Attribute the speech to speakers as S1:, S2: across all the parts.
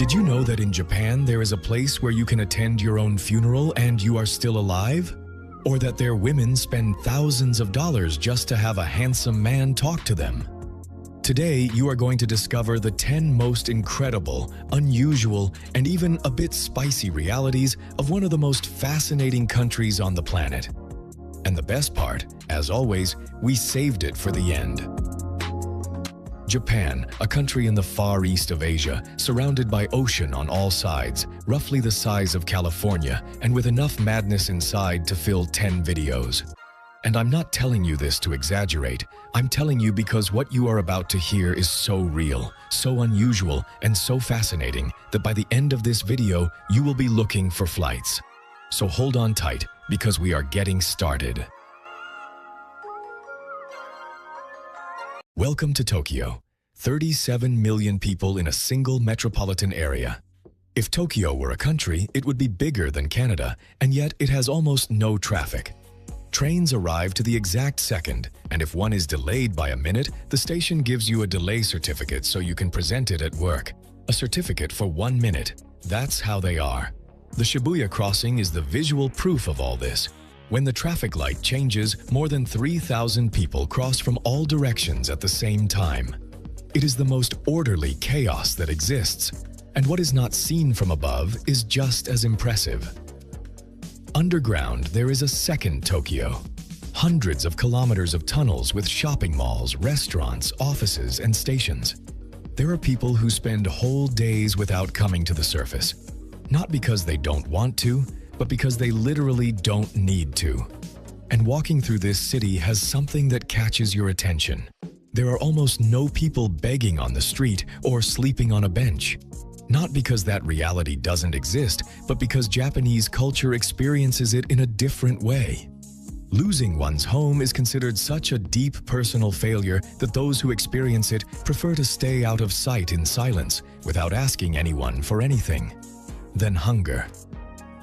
S1: Did you know that in Japan there is a place where you can attend your own funeral and you are still alive? Or that their women spend thousands of dollars just to have a handsome man talk to them? Today, you are going to discover the 10 most incredible, unusual, and even a bit spicy realities of one of the most fascinating countries on the planet. And the best part, as always, we saved it for the end. Japan, a country in the far east of Asia, surrounded by ocean on all sides, roughly the size of California, and with enough madness inside to fill 10 videos. And I'm not telling you this to exaggerate. I'm telling you because what you are about to hear is so real, so unusual, and so fascinating that by the end of this video, you will be looking for flights. So hold on tight, because we are getting started. Welcome to Tokyo. 37 million people in a single metropolitan area. If Tokyo were a country, it would be bigger than Canada, and yet it has almost no traffic. Trains arrive to the exact second, and if one is delayed by a minute, the station gives you a delay certificate so you can present it at work. A certificate for 1 minute. That's how they are. The Shibuya crossing is the visual proof of all this. When the traffic light changes, more than 3,000 people cross from all directions at the same time. It is the most orderly chaos that exists, and what is not seen from above is just as impressive. Underground, there is a second Tokyo. Hundreds of kilometers of tunnels with shopping malls, restaurants, offices, and stations. There are people who spend whole days without coming to the surface. Not because they don't want to, but because they literally don't need to. And walking through this city has something that catches your attention. There are almost no people begging on the street or sleeping on a bench. Not because that reality doesn't exist, but because Japanese culture experiences it in a different way. Losing one's home is considered such a deep personal failure that those who experience it prefer to stay out of sight in silence without asking anyone for anything. Then hunger.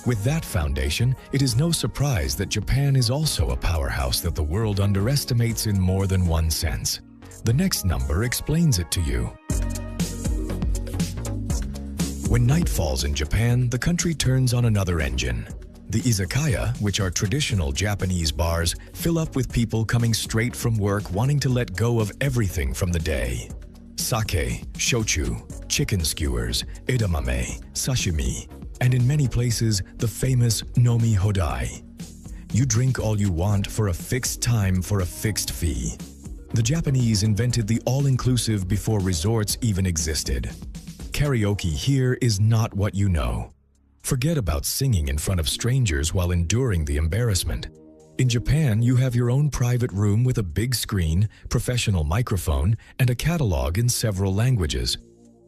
S1: With that foundation, it is no surprise that Japan is also a powerhouse that the world underestimates in more than one sense. The next number explains it to you. When night falls in Japan, the country turns on another engine. The izakaya, which are traditional Japanese bars, fill up with people coming straight from work wanting to let go of everything from the day. Sake, shochu, chicken skewers, edamame, sashimi, and in many places, the famous nomi hodai. You drink all you want for a fixed time for a fixed fee. The Japanese invented the all-inclusive before resorts even existed. Karaoke here is not what you know. Forget about singing in front of strangers while enduring the embarrassment. In Japan, you have your own private room with a big screen, professional microphone, and a catalog in several languages.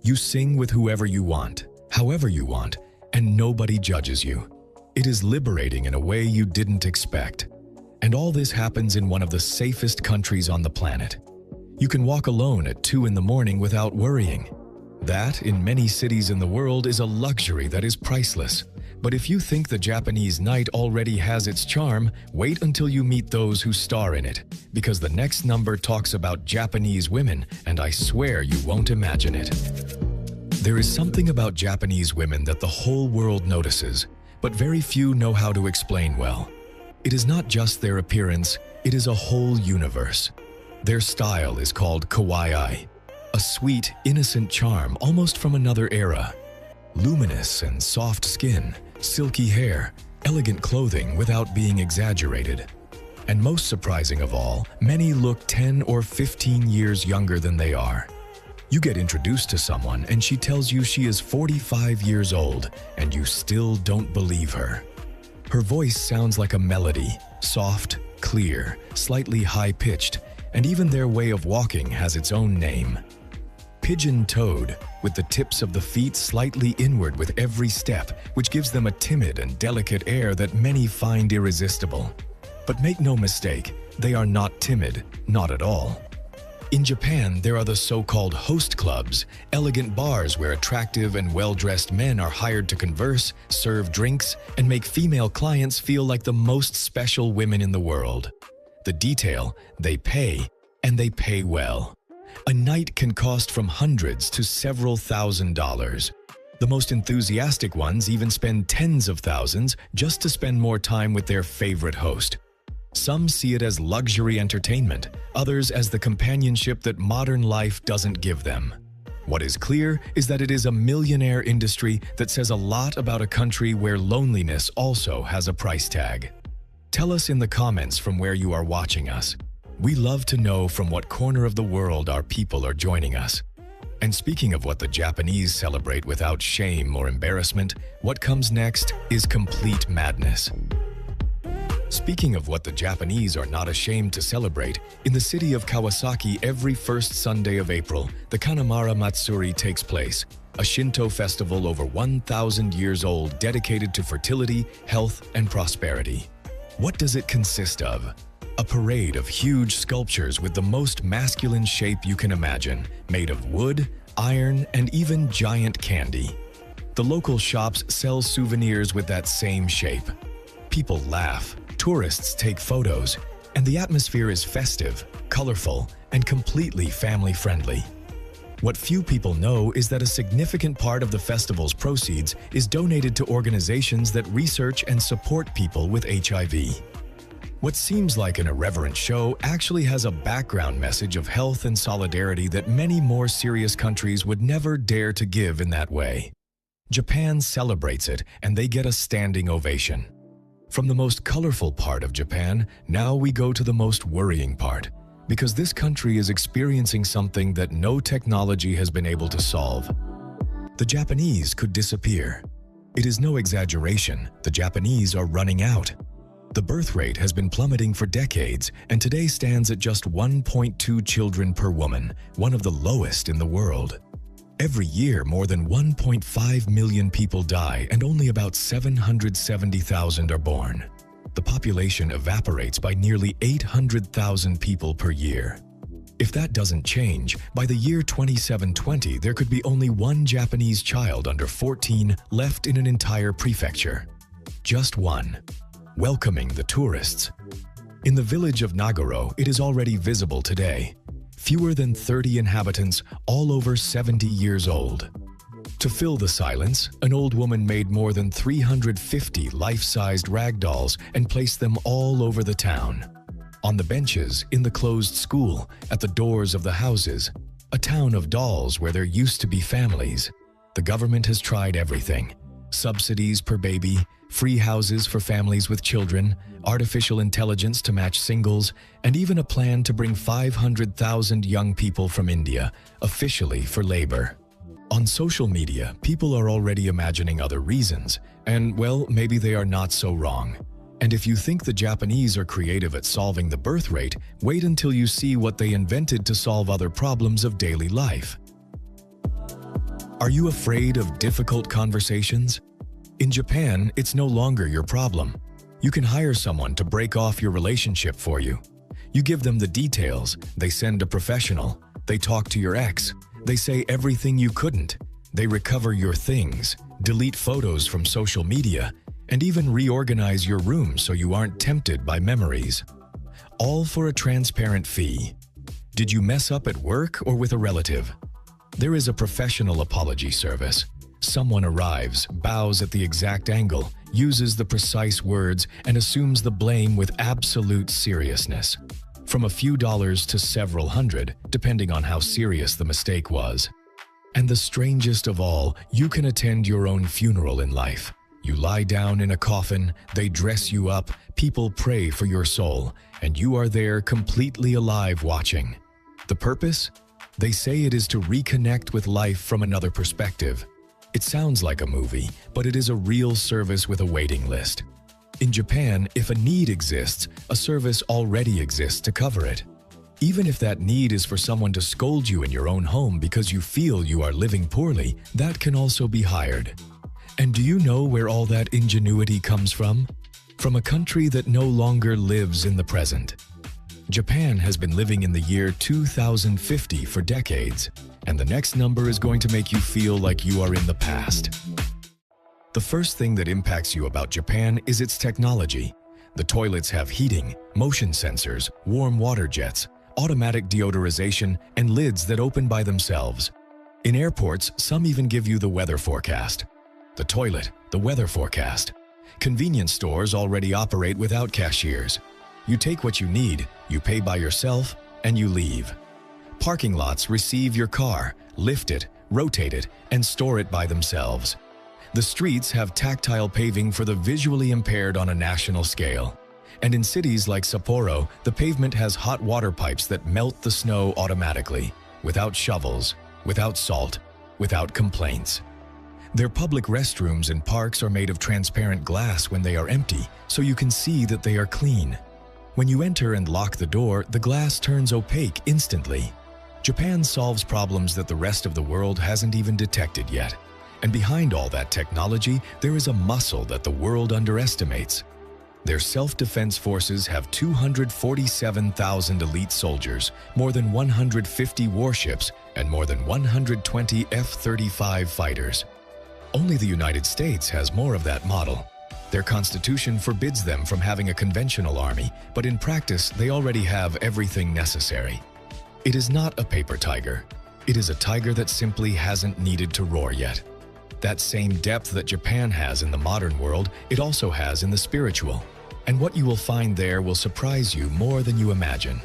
S1: You sing with whoever you want, however you want, and nobody judges you. It is liberating in a way you didn't expect. And all this happens in one of the safest countries on the planet. You can walk alone at 2 in the morning without worrying. That, in many cities in the world, is a luxury that is priceless. But if you think the Japanese night already has its charm, wait until you meet those who star in it, because the next number talks about Japanese women, and I swear you won't imagine it. There is something about Japanese women that the whole world notices, but very few know how to explain well. It is not just their appearance, it is a whole universe. Their style is called kawaii, a sweet, innocent charm almost from another era. Luminous and soft skin, silky hair, elegant clothing without being exaggerated. And most surprising of all, many look 10 or 15 years younger than they are. You get introduced to someone and she tells you she is 45 years old, and you still don't believe her. Her voice sounds like a melody, soft, clear, slightly high-pitched, and even their way of walking has its own name. Pigeon-toed, with the tips of the feet slightly inward with every step, which gives them a timid and delicate air that many find irresistible. But make no mistake, they are not timid, not at all. In Japan, there are the so-called host clubs, elegant bars where attractive and well-dressed men are hired to converse, serve drinks, and make female clients feel like the most special women in the world. The detail, they pay, and they pay well. A night can cost from hundreds to several $1,000s. The most enthusiastic ones even spend tens of thousands just to spend more time with their favorite host. Some see it as luxury entertainment, others as the companionship that modern life doesn't give them. What is clear is that it is a millionaire industry that says a lot about a country where loneliness also has a price tag. Tell us in the comments from where you are watching us. We love to know from what corner of the world our people are joining us. And speaking of what the Japanese celebrate without shame or embarrassment, what comes next is complete madness. Speaking of what the Japanese are not ashamed to celebrate, in the city of Kawasaki every first Sunday of April, the Kanamara Matsuri takes place, a Shinto festival over 1,000 years old dedicated to fertility, health, and prosperity. What does it consist of? A parade of huge sculptures with the most masculine shape you can imagine, made of wood, iron, and even giant candy. The local shops sell souvenirs with that same shape. People laugh, tourists take photos, and the atmosphere is festive, colorful, and completely family-friendly. What few people know is that a significant part of the festival's proceeds is donated to organizations that research and support people with HIV. What seems like an irreverent show actually has a background message of health and solidarity that many more serious countries would never dare to give in that way. Japan celebrates it, and they get a standing ovation. From the most colorful part of Japan, now we go to the most worrying part, because this country is experiencing something that no technology has been able to solve. The Japanese could disappear. It is no exaggeration, the Japanese are running out. The birth rate has been plummeting for decades and today stands at just 1.2 children per woman, one of the lowest in the world. Every year, more than 1.5 million people die and only about 770,000 are born. The population evaporates by nearly 800,000 people per year. If that doesn't change, by the year 2720, there could be only one Japanese child under 14 left in an entire prefecture. Just one. Welcoming the tourists. In the village of Nagoro, it is already visible today. Fewer than 30 inhabitants, all over 70 years old. To fill the silence, an old woman made more than 350 life-sized rag dolls and placed them all over the town. On the benches, in the closed school, at the doors of the houses. A town of dolls where there used to be families. The government has tried everything. Subsidies per baby, free houses for families with children, artificial intelligence to match singles, and even a plan to bring 500,000 young people from India, officially for labor. On social media, people are already imagining other reasons, and well, maybe they are not so wrong. And if you think the Japanese are creative at solving the birth rate, wait until you see what they invented to solve other problems of daily life. Are you afraid of difficult conversations? In Japan, it's no longer your problem. You can hire someone to break off your relationship for you. You give them the details, they send a professional, they talk to your ex, they say everything you couldn't, they recover your things, delete photos from social media, and even reorganize your room so you aren't tempted by memories. All for a transparent fee. Did you mess up at work or with a relative? There is a professional apology service. Someone arrives, bows at the exact angle, uses the precise words, and assumes the blame with absolute seriousness. From a few dollars to several hundred, depending on how serious the mistake was. And the strangest of all, you can attend your own funeral in life. You lie down in a coffin, they dress you up, people pray for your soul, and you are there completely alive watching. The purpose? They say it is to reconnect with life from another perspective. It sounds like a movie, but it is a real service with a waiting list. In Japan, if a need exists, a service already exists to cover it. Even if that need is for someone to scold you in your own home because you feel you are living poorly, that can also be hired. And do you know where all that ingenuity comes from? From a country that no longer lives in the present. Japan has been living in the year 2050 for decades, and the next number is going to make you feel like you are in the past. The first thing that impacts you about Japan is its technology. The toilets have heating, motion sensors, warm water jets, automatic deodorization, and lids that open by themselves. In airports, some even give you the weather forecast. The toilet, the weather forecast. Convenience stores already operate without cashiers. You take what you need, you pay by yourself, and you leave. Parking lots receive your car, lift it, rotate it, and store it by themselves. The streets have tactile paving for the visually impaired on a national scale. And in cities like Sapporo, the pavement has hot water pipes that melt the snow automatically, without shovels, without salt, without complaints. Their public restrooms and parks are made of transparent glass when they are empty, so you can see that they are clean. When you enter and lock the door, the glass turns opaque instantly. Japan solves problems that the rest of the world hasn't even detected yet. And behind all that technology, there is a muscle that the world underestimates. Their self-defense forces have 247,000 elite soldiers, more than 150 warships, and more than 120 F-35 fighters. Only the United States has more of that model. Their constitution forbids them from having a conventional army, but in practice, they already have everything necessary. It is not a paper tiger. It is a tiger that simply hasn't needed to roar yet. That same depth that Japan has in the modern world, it also has in the spiritual. And what you will find there will surprise you more than you imagine.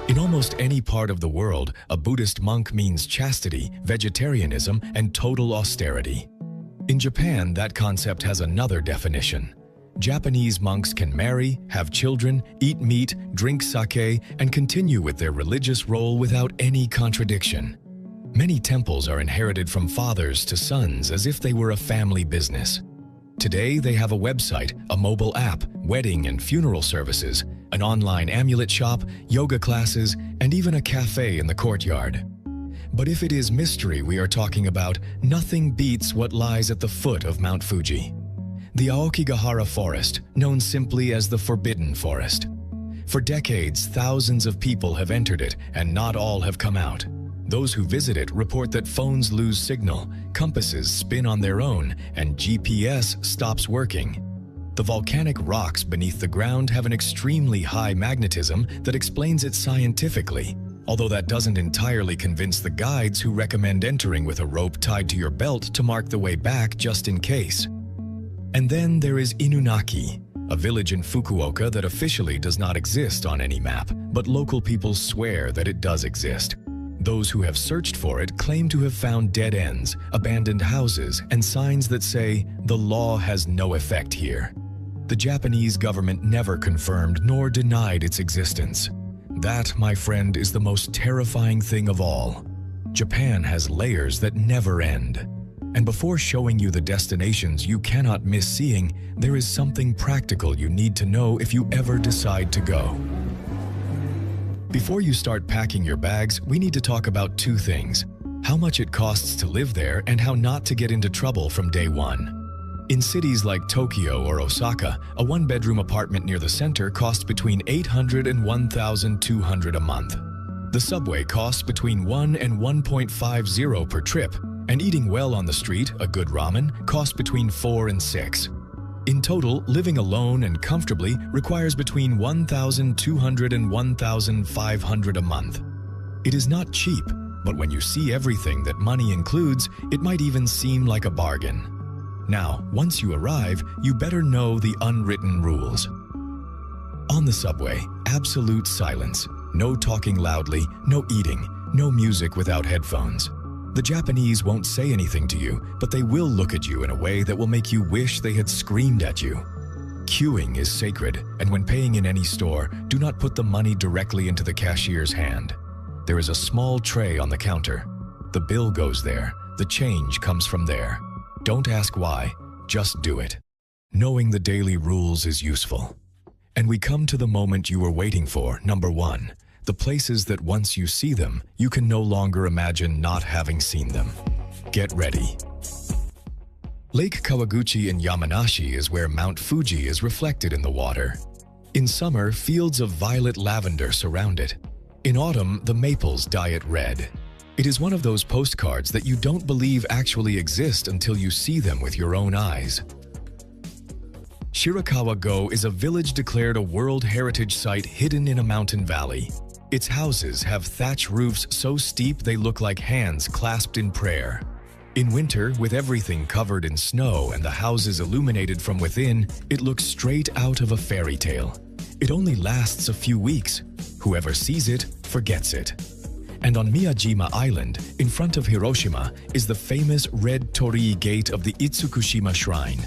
S1: In almost any part of the world, a Buddhist monk means chastity, vegetarianism, and total austerity. In Japan, that concept has another definition. Japanese monks can marry, have children, eat meat, drink sake, and continue with their religious role without any contradiction. Many temples are inherited from fathers to sons as if they were a family business. Today, they have a website, a mobile app, wedding and funeral services, an online amulet shop, yoga classes, and even a cafe in the courtyard. But if it is mystery we are talking about, nothing beats what lies at the foot of Mount Fuji. The Aokigahara Forest, known simply as the Forbidden Forest. For decades, thousands of people have entered it, and not all have come out. Those who visit it report that phones lose signal, compasses spin on their own, and GPS stops working. The volcanic rocks beneath the ground have an extremely high magnetism that explains it scientifically, although that doesn't entirely convince the guides who recommend entering with a rope tied to your belt to mark the way back just in case. And then there is Inunaki, a village in Fukuoka that officially does not exist on any map, but local people swear that it does exist. Those who have searched for it claim to have found dead ends, abandoned houses, and signs that say, "The law has no effect here." The Japanese government never confirmed nor denied its existence. That, my friend, is the most terrifying thing of all. Japan has layers that never end. And before showing you the destinations you cannot miss seeing, there is something practical you need to know if you ever decide to go. Before you start packing your bags, we need to talk about two things: how much it costs to live there and how not to get into trouble from day one. In cities like Tokyo or Osaka, a one-bedroom apartment near the center costs between $800 and $1,200 a month. The subway costs between $1 and $1.50 per trip, and eating well on the street, a good ramen, costs between $4 and $6. In total, living alone and comfortably requires between $1,200 and $1,500 a month. It is not cheap, but when you see everything that money includes, it might even seem like a bargain. Now, once you arrive, you better know the unwritten rules. On the subway, absolute silence. No talking loudly, no eating, no music without headphones. The Japanese won't say anything to you, but they will look at you in a way that will make you wish they had screamed at you. Queuing is sacred, and when paying in any store, do not put the money directly into the cashier's hand. There is a small tray on the counter. The bill goes there. The change comes from there. Don't ask why, just do it. Knowing the daily rules is useful. And we come to the moment you were waiting for, number one. The places that once you see them, you can no longer imagine not having seen them. Get ready. Lake Kawaguchi in Yamanashi is where Mount Fuji is reflected in the water. In summer, fields of violet lavender surround it. In autumn, the maples dye it red. It is one of those postcards that you don't believe actually exist until you see them with your own eyes. Shirakawa-go is a village declared a World Heritage Site hidden in a mountain valley. Its houses have thatch roofs so steep they look like hands clasped in prayer. In winter, with everything covered in snow and the houses illuminated from within, it looks straight out of a fairy tale. It only lasts a few weeks. Whoever sees it, forgets it. And on Miyajima Island, in front of Hiroshima, is the famous Red Torii Gate of the Itsukushima Shrine.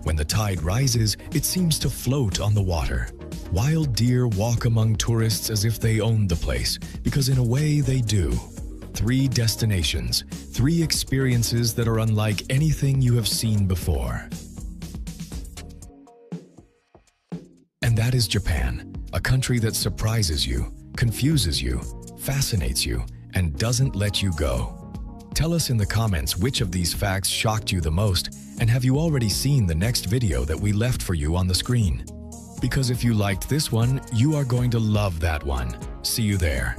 S1: When the tide rises, it seems to float on the water. Wild deer walk among tourists as if they owned the place, because in a way they do. 3 destinations, 3 experiences that are unlike anything you have seen before. And that is Japan, a country that surprises you, confuses you, fascinates you, and doesn't let you go. Tell us in the comments which of these facts shocked you the most, and have you already seen the next video that we left for you on the screen? Because if you liked this one, you are going to love that one. See you there.